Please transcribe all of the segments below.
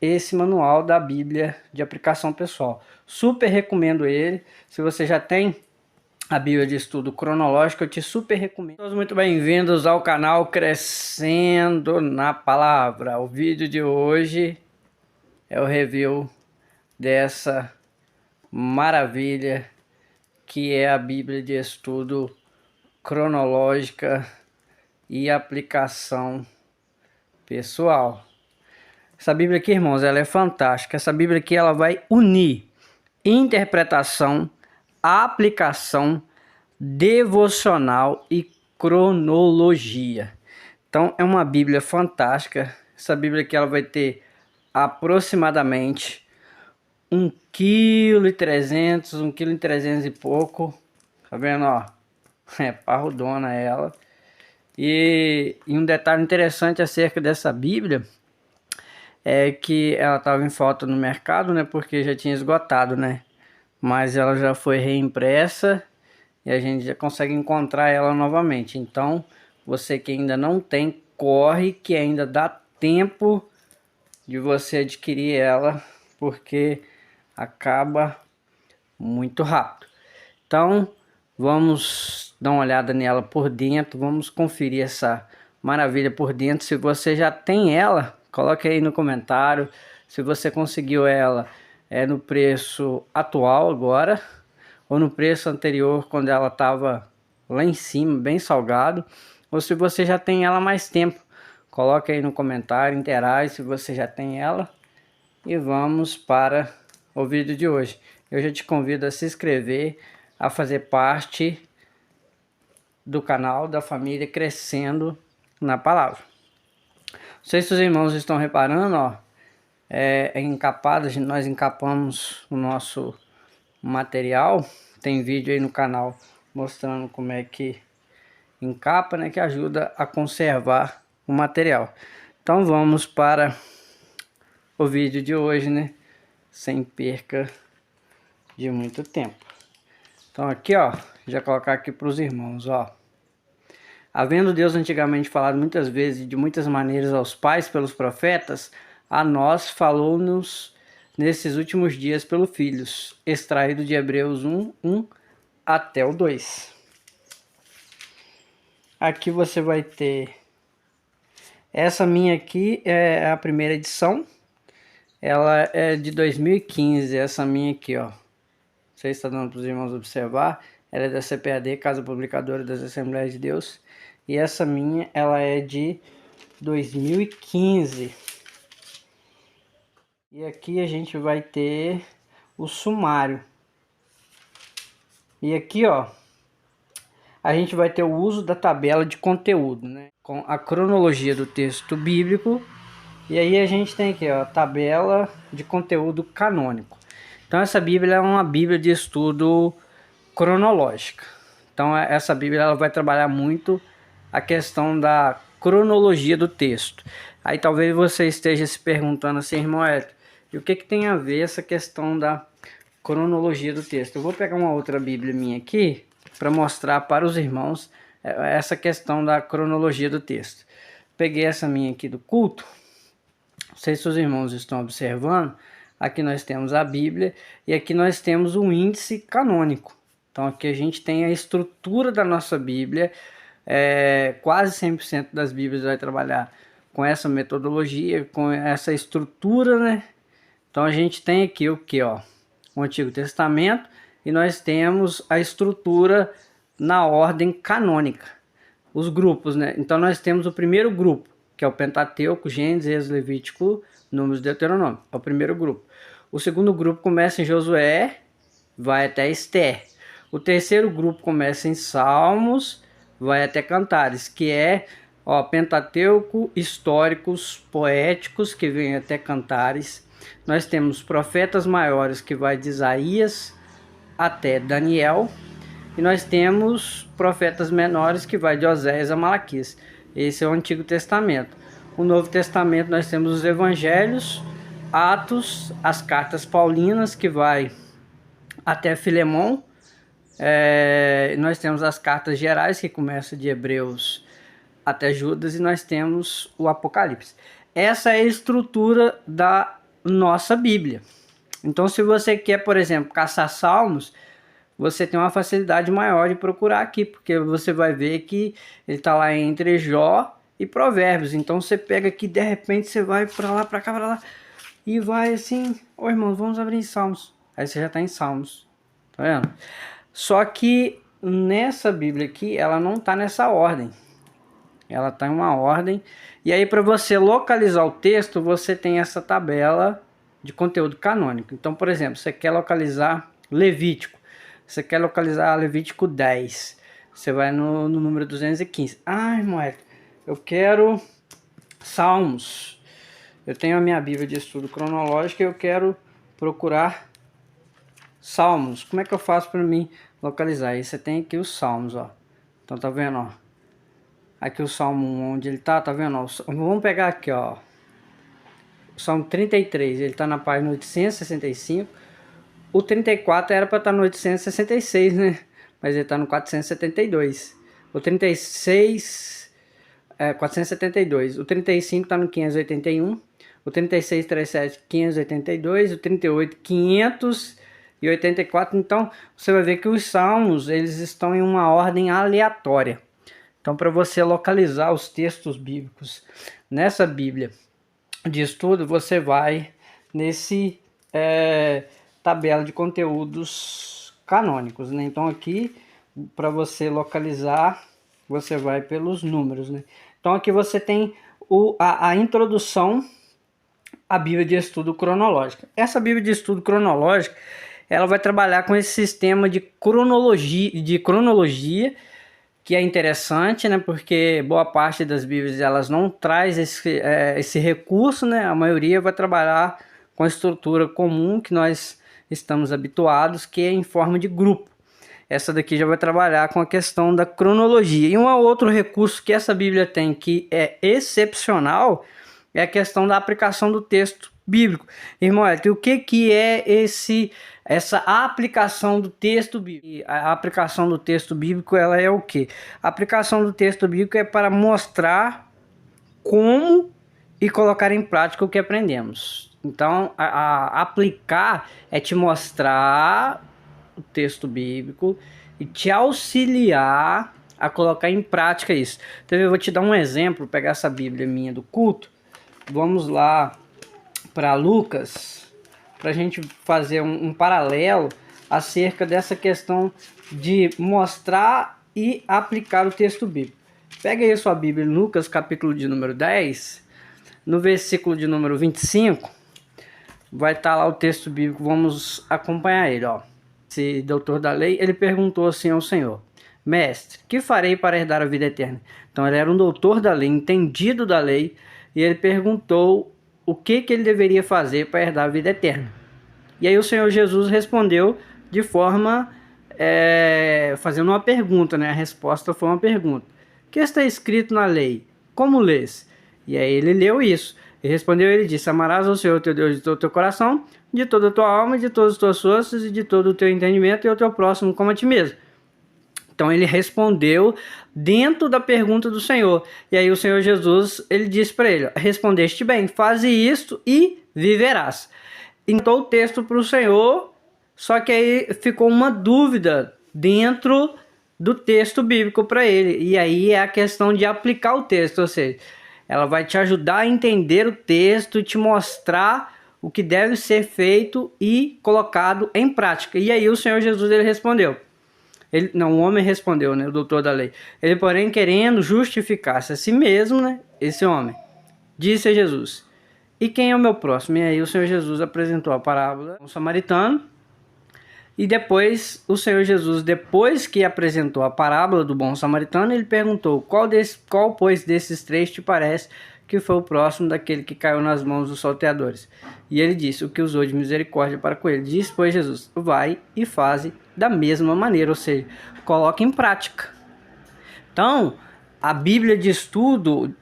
esse manual da Bíblia de aplicação pessoal. Super recomendo ele. Se você já tem a Bíblia de estudo cronológico, eu te super recomendo. Todos muito bem-vindos ao canal Crescendo na Palavra. O vídeo de hoje é o review dessa maravilha que é a Bíblia de estudo cronológica e aplicação pessoal. Essa Bíblia aqui, irmãos, ela é fantástica. Essa Bíblia aqui, ela vai unir interpretação, aplicação, devocional e cronologia. Então, é uma Bíblia fantástica. Essa Bíblia aqui, ela vai ter aproximadamente 1,3 kg, 1,3 kg e pouco. Tá vendo, ó? É parrudona ela. E um detalhe interessante acerca dessa Bíblia é que ela estava em falta no mercado, né? Porque já tinha esgotado, né? Mas ela já foi reimpressa e a gente já consegue encontrar ela novamente. Então, você que ainda não tem, corre que ainda dá tempo de você adquirir ela, porque acaba muito rápido. Então, vamos dar uma olhada nela por dentro, vamos conferir essa maravilha por dentro. Se você já tem ela, coloque aí no comentário se você conseguiu ela no preço atual agora, ou no preço anterior quando ela estava lá em cima, bem salgado, ou se você já tem ela há mais tempo. Coloque aí no comentário, interage se você já tem ela. E vamos para o vídeo de hoje. Eu já te convido a se inscrever, a fazer parte do canal da família Crescendo na Palavra. Não sei se os irmãos estão reparando, ó, encapado, nós encapamos o nosso material. Tem vídeo aí no canal mostrando como é que encapa, né, que ajuda a conservar o material. Então vamos para o vídeo de hoje, né, sem perca de muito tempo. Então aqui, ó, já colocar aqui para os irmãos, ó. Havendo Deus antigamente falado muitas vezes e de muitas maneiras aos pais pelos profetas, a nós falou-nos nesses últimos dias pelos filhos, extraído de Hebreus 1 até o 2. Aqui você vai ter, essa minha aqui é a primeira edição, ela é de 2015, essa minha aqui, ó. Não sei se está dando para os irmãos observar, ela é da CPAD, Casa Publicadora das Assembleias de Deus. E essa minha, ela é de 2015. E aqui a gente vai ter o sumário. E aqui, ó, a gente vai ter o uso da tabela de conteúdo, né? Com a cronologia do texto bíblico. E aí a gente tem aqui, ó, a tabela de conteúdo canônico. Então essa Bíblia é uma Bíblia de estudo cronológica. Então essa Bíblia ela vai trabalhar muito a questão da cronologia do texto. Aí talvez você esteja se perguntando assim, irmão Hélio, e o que tem a ver essa questão da cronologia do texto? Eu vou pegar uma outra Bíblia minha aqui para mostrar para os irmãos essa questão da cronologia do texto. Peguei essa minha aqui do culto. Não sei se os irmãos estão observando. Aqui nós temos a Bíblia e aqui nós temos o índice canônico. Então aqui a gente tem a estrutura da nossa Bíblia. Quase 100% das Bíblias vai trabalhar com essa metodologia, com essa estrutura, né? Então a gente tem aqui o que, ó, o Antigo Testamento, e nós temos a estrutura na ordem canônica, os grupos, né? Então nós temos o primeiro grupo, que é o Pentateuco, Gênesis, Êxodo, Levítico, Números, Deuteronômio, é o primeiro grupo. O segundo grupo começa em Josué, vai até Ester. O terceiro grupo começa em Salmos, vai até Cantares, que é, ó, Pentateuco, históricos, poéticos, que vem até Cantares. Nós temos profetas maiores, que vai de Isaías até Daniel. E nós temos profetas menores, que vai de Oséias a Malaquias. Esse é o Antigo Testamento. O Novo Testamento nós temos os Evangelhos, Atos, as cartas paulinas, que vai até Filemão. Nós temos as cartas gerais, que começam de Hebreus até Judas, e nós temos o Apocalipse. Essa é a estrutura da nossa Bíblia. Então, se você quer, por exemplo, caçar salmos, você tem uma facilidade maior de procurar aqui, porque você vai ver que ele está lá entre Jó e Provérbios. Então, você pega aqui, de repente, você vai para lá, para cá, para lá, e vai assim, ô irmão, vamos abrir em Salmos. Aí você já está em Salmos, tá vendo? Só que nessa Bíblia aqui, ela não está nessa ordem. Ela está em uma ordem. E aí, para você localizar o texto, você tem essa tabela de conteúdo canônico. Então, por exemplo, você quer localizar Levítico. Você quer localizar Levítico 10. Você vai no número 215. Ah, irmão, eu quero Salmos. Eu tenho a minha Bíblia de estudo cronológico e eu quero procurar Salmos. Como é que eu faço para mim localizar? Aí você tem aqui os Salmos, ó. Então tá vendo, ó? Aqui o Salmo onde ele tá vendo, ó? Vamos pegar aqui, ó. O Salmo 33, ele tá na página 865. O 34 era para estar no 866, né? Mas ele tá no 472. O 36 472. O 35 tá no 581. O 36, 37, 582. O 38, 584. Então, você vai ver que os salmos, eles estão em uma ordem aleatória. Então, para você localizar os textos bíblicos nessa Bíblia de estudo, você vai nesse tabela de conteúdos canônicos, né? Então, aqui, para você localizar, você vai pelos números, né? Então, aqui você tem a introdução à Bíblia de estudo cronológica. Essa Bíblia de estudo cronológica, ela vai trabalhar com esse sistema de cronologia, que é interessante, né? Porque boa parte das Bíblias elas não traz esse recurso, né? A maioria vai trabalhar com a estrutura comum que nós estamos habituados, que é em forma de grupo. Essa daqui já vai trabalhar com a questão da cronologia. E um outro recurso que essa Bíblia tem que é excepcional é a questão da aplicação do texto bíblico. Irmão, o que é essa aplicação do texto bíblico? A aplicação do texto bíblico, ela é o quê? A aplicação do texto bíblico é para mostrar como e colocar em prática o que aprendemos. Então, aplicar é te mostrar o texto bíblico e te auxiliar a colocar em prática isso. Então, eu vou te dar um exemplo, pegar essa Bíblia minha do culto. Vamos lá para Lucas, para a gente fazer um paralelo acerca dessa questão de mostrar e aplicar o texto bíblico. Pega aí a sua Bíblia, Lucas, capítulo de número 10, no versículo de número 25, vai estar lá o texto bíblico, vamos acompanhar ele, ó. Esse doutor da lei, ele perguntou assim ao Senhor: Mestre, que farei para herdar a vida eterna? Então ele era um doutor da lei, entendido da lei, e ele perguntou o que ele deveria fazer para herdar a vida eterna. E aí o Senhor Jesus respondeu de forma, fazendo uma pergunta, né? A resposta foi uma pergunta. O que está escrito na lei? Como lês? E aí ele leu isso. E respondeu, ele disse: amarás ao Senhor teu Deus de todo o teu coração, de toda a tua alma, de todas as tuas forças e de todo o teu entendimento, e ao teu próximo como a ti mesmo. Então ele respondeu dentro da pergunta do Senhor. E aí o Senhor Jesus, ele disse para ele: respondeste bem, faze isto e viverás. Então o texto para o Senhor, só que aí ficou uma dúvida dentro do texto bíblico para ele. E aí é a questão de aplicar o texto, ou seja, ela vai te ajudar a entender o texto e te mostrar o que deve ser feito e colocado em prática. E aí o Senhor Jesus, ele respondeu. O homem respondeu, né, o doutor da lei. Ele, porém, querendo justificar-se a si mesmo, né, esse homem, disse a Jesus: e quem é o meu próximo? E aí o Senhor Jesus apresentou a parábola do samaritano. E depois, o Senhor Jesus, depois que apresentou a parábola do bom samaritano, ele perguntou: qual, pois, desses três te parece que foi o próximo daquele que caiu nas mãos dos salteadores? E ele disse: o que usou de misericórdia para com ele. Disse, pois, Jesus: vai e faze da mesma maneira, ou seja, coloque em prática. Então, a Bíblia de estudo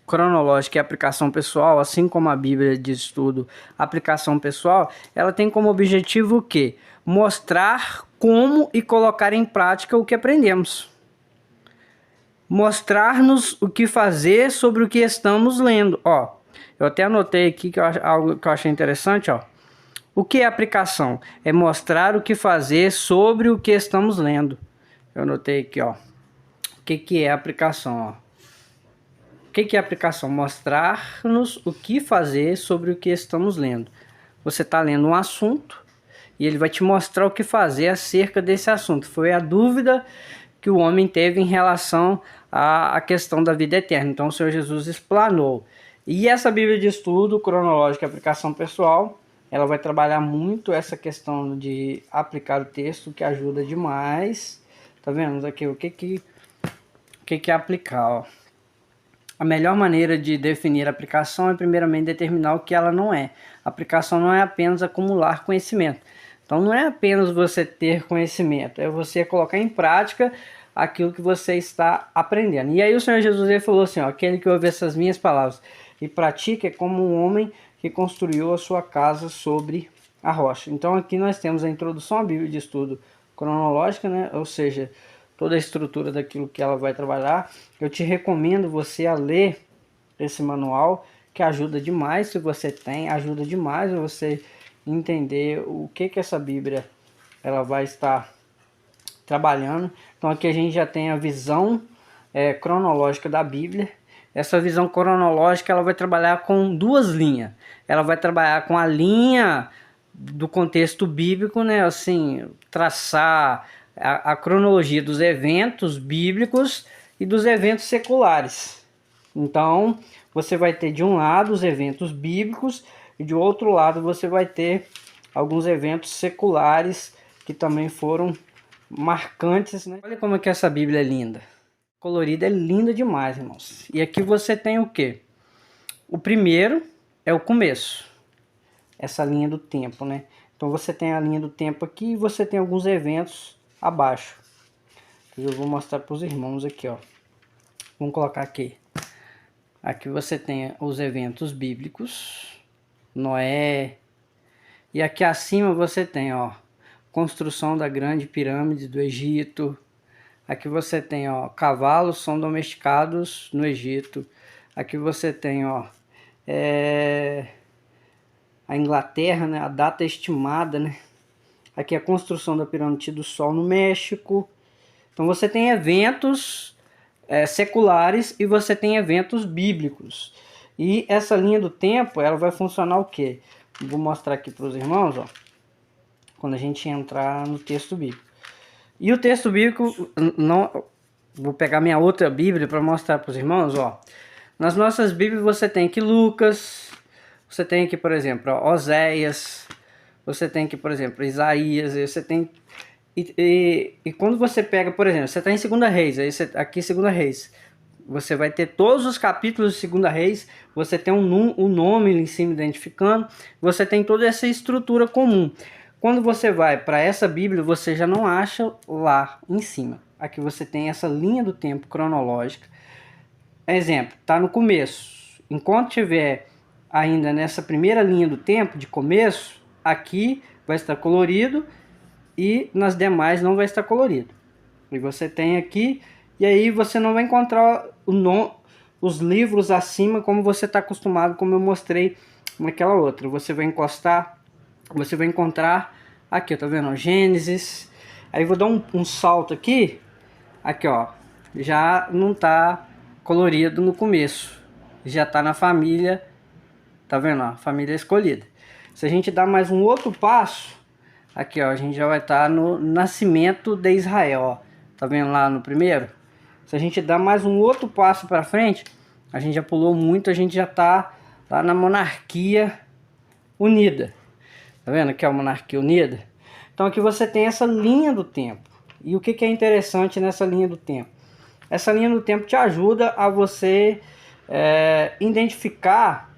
cronológica e aplicação pessoal, assim como a Bíblia de estudo aplicação pessoal, ela tem como objetivo o quê? Mostrar como e colocar em prática o que aprendemos. Mostrar-nos o que fazer sobre o que estamos lendo. Ó, Eu até anotei aqui algo que eu achei interessante, ó. O que é aplicação? É mostrar o que fazer sobre o que estamos lendo. Eu anotei aqui, ó. O que é aplicação, ó? O que é aplicação? Mostrar-nos o que fazer sobre o que estamos lendo. Você está lendo um assunto e ele vai te mostrar o que fazer acerca desse assunto. Foi a dúvida que o homem teve em relação à questão da vida eterna. Então o Senhor Jesus explanou. E essa Bíblia de estudo, cronológica e aplicação pessoal, ela vai trabalhar muito essa questão de aplicar o texto, que ajuda demais. Tá vendo aqui o que é aplicar, ó. A melhor maneira de definir a aplicação é primeiramente determinar o que ela não é. A aplicação não é apenas acumular conhecimento. Então não é apenas você ter conhecimento, é você colocar em prática aquilo que você está aprendendo. E aí o Senhor Jesus ele falou assim, ó, aquele que ouve essas minhas palavras e pratica é como um homem que construiu a sua casa sobre a rocha. Então aqui nós temos a introdução à Bíblia de estudo cronológica, né? Ou seja, toda a estrutura daquilo que ela vai trabalhar. Eu te recomendo você a ler esse manual, que ajuda demais se você tem, ajuda demais você entender o que essa Bíblia ela vai estar trabalhando. Então aqui a gente já tem a visão cronológica da Bíblia. Essa visão cronológica ela vai trabalhar com duas linhas. Ela vai trabalhar com a linha do contexto bíblico, né? Assim, traçar a cronologia dos eventos bíblicos e dos eventos seculares. Então, você vai ter de um lado os eventos bíblicos e de outro lado você vai ter alguns eventos seculares que também foram marcantes, né? Olha como é que essa Bíblia é linda. Colorida é linda demais, irmãos. E aqui você tem o quê? O primeiro é o começo. Essa linha do tempo, né? Então você tem a linha do tempo aqui e você tem alguns eventos abaixo. Eu vou mostrar para os irmãos aqui, ó. Vamos colocar aqui. Aqui você tem os eventos bíblicos, Noé. E aqui acima você tem, ó, construção da grande pirâmide do Egito. Aqui você tem, ó, cavalos são domesticados no Egito. Aqui você tem, ó, a Inglaterra, né, a data estimada, né? Aqui a construção da pirâmide do Sol no México. Então você tem eventos seculares e você tem eventos bíblicos. E essa linha do tempo, ela vai funcionar o quê? Vou mostrar aqui para os irmãos, ó, quando a gente entrar no texto bíblico. E o texto bíblico, não, vou pegar minha outra Bíblia para mostrar para os irmãos, ó. Nas nossas Bíblias você tem aqui Lucas, você tem aqui, por exemplo, ó, Oséias, você tem aqui, por exemplo, Isaías, você tem... E quando você pega, por exemplo, você está em 2 Reis, aí você, aqui 2 Reis, você vai ter todos os capítulos de 2 Reis, você tem um nome em cima identificando, você tem toda essa estrutura comum. Quando você vai para essa Bíblia, você já não acha lá em cima. Aqui você tem essa linha do tempo cronológica. Exemplo, está no começo. Enquanto tiver ainda nessa primeira linha do tempo de começo, aqui vai estar colorido e nas demais não vai estar colorido. E você tem aqui, e aí você não vai encontrar os livros acima como você está acostumado, como eu mostrei naquela outra. Você vai encostar, você vai encontrar aqui, tá vendo? Gênesis. Aí vou dar um salto aqui, ó, já não tá colorido no começo, já tá na família, tá vendo? Ó, família escolhida. Se a gente dar mais um outro passo, aqui, ó, a gente já vai estar no nascimento de Israel, ó. Tá vendo lá no primeiro? Se a gente dar mais um outro passo para frente, a gente já pulou muito, a gente já tá lá na monarquia unida. Tá vendo que é a monarquia unida? Então aqui você tem essa linha do tempo. E o que é interessante nessa linha do tempo? Essa linha do tempo te ajuda a você identificar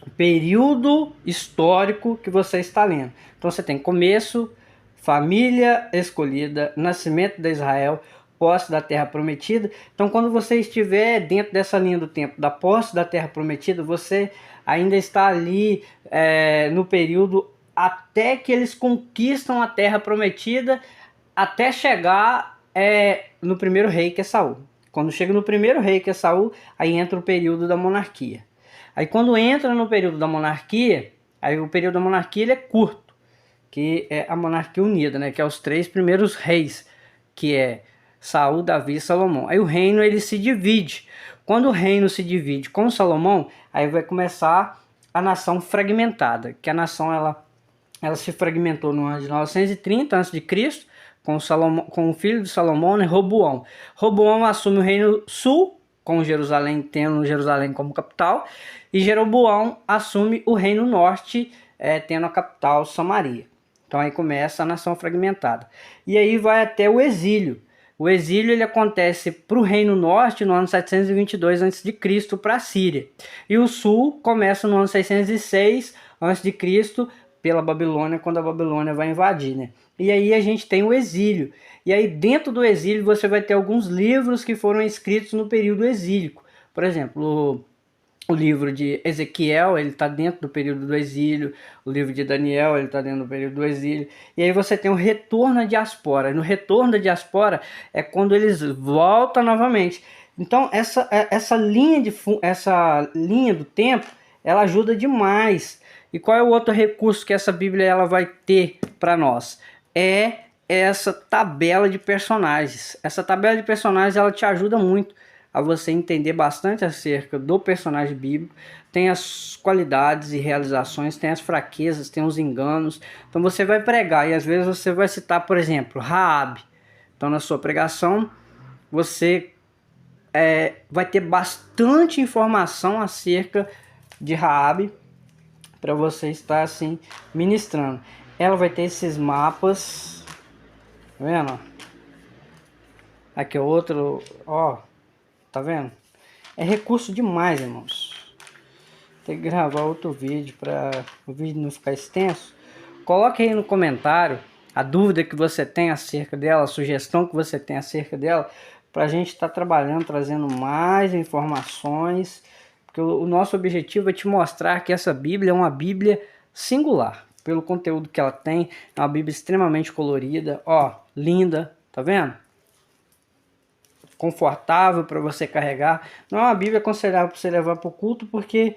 o período histórico que você está lendo. Então você tem começo, família escolhida, nascimento de Israel, posse da terra prometida. Então quando você estiver dentro dessa linha do tempo da posse da terra prometida, você ainda está ali no período até que eles conquistam a terra prometida, até chegar no primeiro rei, que é Saul. Quando chega no primeiro rei, que é Saul, aí entra o período da monarquia. Aí quando entra no período da monarquia, aí o período da monarquia ele é curto, que é a monarquia unida, né? Que é os 3 primeiros reis, que é Saul, Davi e Salomão. Aí o reino ele se divide. Quando o reino se divide com Salomão, aí vai começar a nação fragmentada, que a nação ela se fragmentou no ano de 930 a.C., com o filho de Salomão, né, Roboão. Roboão assume o reino sul, com Jerusalém, tendo Jerusalém como capital, e Jeroboão assume o reino norte, tendo a capital Samaria. Então aí começa a nação fragmentada. E aí vai até o exílio. O exílio ele acontece para o Reino Norte no ano 722 a.C. para a Síria. E o Sul começa no ano 606 a.C. pela Babilônia, quando a Babilônia vai invadir, né? E aí a gente tem o exílio. E aí dentro do exílio você vai ter alguns livros que foram escritos no período exílico. Por exemplo, o livro de Ezequiel, ele está dentro do período do exílio. O livro de Daniel, ele está dentro do período do exílio. E aí você tem o retorno à diaspora. No retorno da diaspora é quando eles voltam novamente. Então essa linha do tempo, ela ajuda demais. E qual é o outro recurso que essa Bíblia ela vai ter para nós? É essa tabela de personagens. Essa tabela de personagens ela te ajuda muito a você entender bastante acerca do personagem bíblico. Tem as qualidades e realizações, tem as fraquezas, tem os enganos. Então você vai pregar e às vezes você vai citar, por exemplo, Raabe. Então na sua pregação você vai ter bastante informação acerca de Raabe para você estar assim ministrando. Ela vai ter esses mapas, tá vendo? Aqui é outro, ó. Tá vendo? É recurso demais, irmãos. Tem que gravar outro vídeo para o vídeo não ficar extenso. Coloque aí no comentário a dúvida que você tem acerca dela, a sugestão que você tem acerca dela, para a gente estar trabalhando, trazendo mais informações. Porque o nosso objetivo é te mostrar que essa Bíblia é uma Bíblia singular. Pelo conteúdo que ela tem, é uma Bíblia extremamente colorida, ó, linda, tá vendo? Confortável para você carregar. Não é uma Bíblia aconselhável para você levar para o culto, porque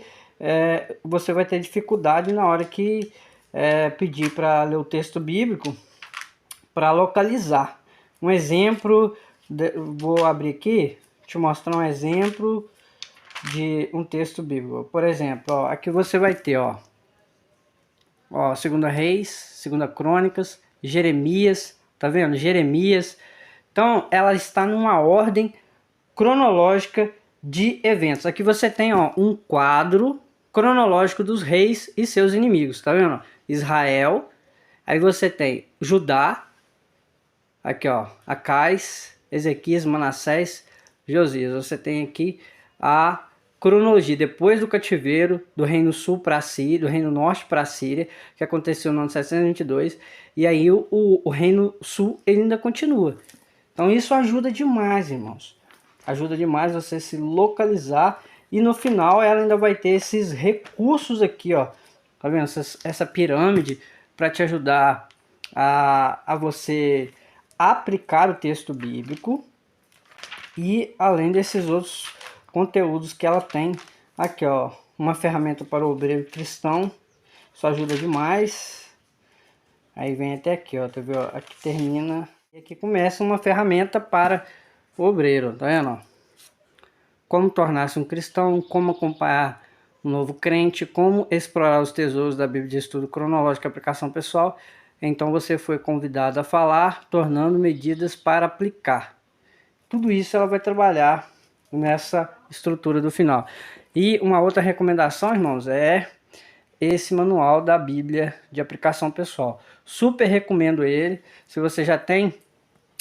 você vai ter dificuldade na hora que pedir para ler o texto bíblico para localizar. Um exemplo, vou abrir aqui, te mostrar um exemplo de um texto bíblico. Por exemplo, ó, aqui você vai ter, ó, 2 Reis, 2 Crônicas, Jeremias, tá vendo? Jeremias. Então, ela está numa ordem cronológica de eventos. Aqui você tem, ó, um quadro cronológico dos reis e seus inimigos, tá vendo? Israel, aí você tem Judá, aqui, ó, Acais, Ezequias, Manassés, Josias. Você tem aqui a cronologia depois do cativeiro do reino sul para a Síria, do reino norte para a Síria, que aconteceu no ano 722, e aí o reino sul ele ainda continua. Então isso ajuda demais, irmãos. Ajuda demais você se localizar. E no final ela ainda vai ter esses recursos aqui, ó. Tá vendo? Essa pirâmide para te ajudar a você aplicar o texto bíblico. E além desses outros conteúdos que ela tem. Aqui, ó. Uma ferramenta para o obreiro cristão. Isso ajuda demais. Aí vem até aqui, ó. Tá vendo? Aqui termina. E aqui começa uma ferramenta para o obreiro, tá vendo? Como tornar-se um cristão, como acompanhar um novo crente, como explorar os tesouros da Bíblia de estudo cronológico e aplicação pessoal. Então você foi convidado a falar, tornando medidas para aplicar. Tudo isso ela vai trabalhar nessa estrutura do final. E uma outra recomendação, irmãos, é esse manual da Bíblia de aplicação pessoal. Super recomendo ele. Se você já tem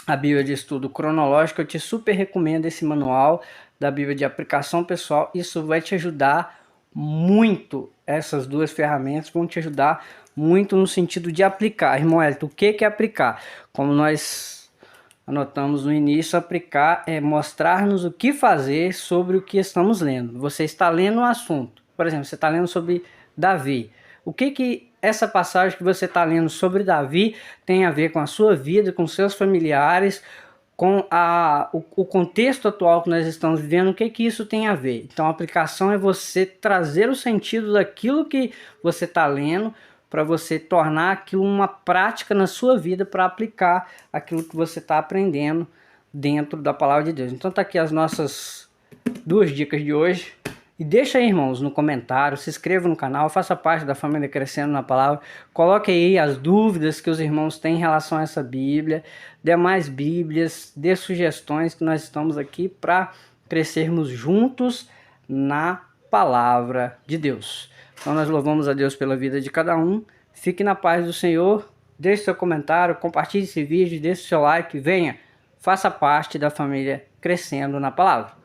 a Bíblia de estudo cronológico, eu te super recomendo esse manual da Bíblia de aplicação pessoal. Isso vai te ajudar muito. Essas duas ferramentas vão te ajudar muito no sentido de aplicar. Irmão Elton, o que é aplicar? Como nós anotamos no início, aplicar é mostrar-nos o que fazer sobre o que estamos lendo. Você está lendo um assunto. Por exemplo, você está lendo sobre Davi. O que essa passagem que você está lendo sobre Davi tem a ver com a sua vida, com seus familiares, com o contexto atual que nós estamos vivendo, o que isso tem a ver? Então a aplicação é você trazer o sentido daquilo que você está lendo, para você tornar aquilo uma prática na sua vida, para aplicar aquilo que você está aprendendo dentro da palavra de Deus. Então tá aqui as nossas 2 dicas de hoje. E deixa aí, irmãos, no comentário, se inscreva no canal, faça parte da família Crescendo na Palavra, coloque aí as dúvidas que os irmãos têm em relação a essa Bíblia, dê mais Bíblias, dê sugestões, que nós estamos aqui para crescermos juntos na Palavra de Deus. Então nós louvamos a Deus pela vida de cada um, fique na paz do Senhor, deixe seu comentário, compartilhe esse vídeo, deixe seu like, venha, faça parte da família Crescendo na Palavra.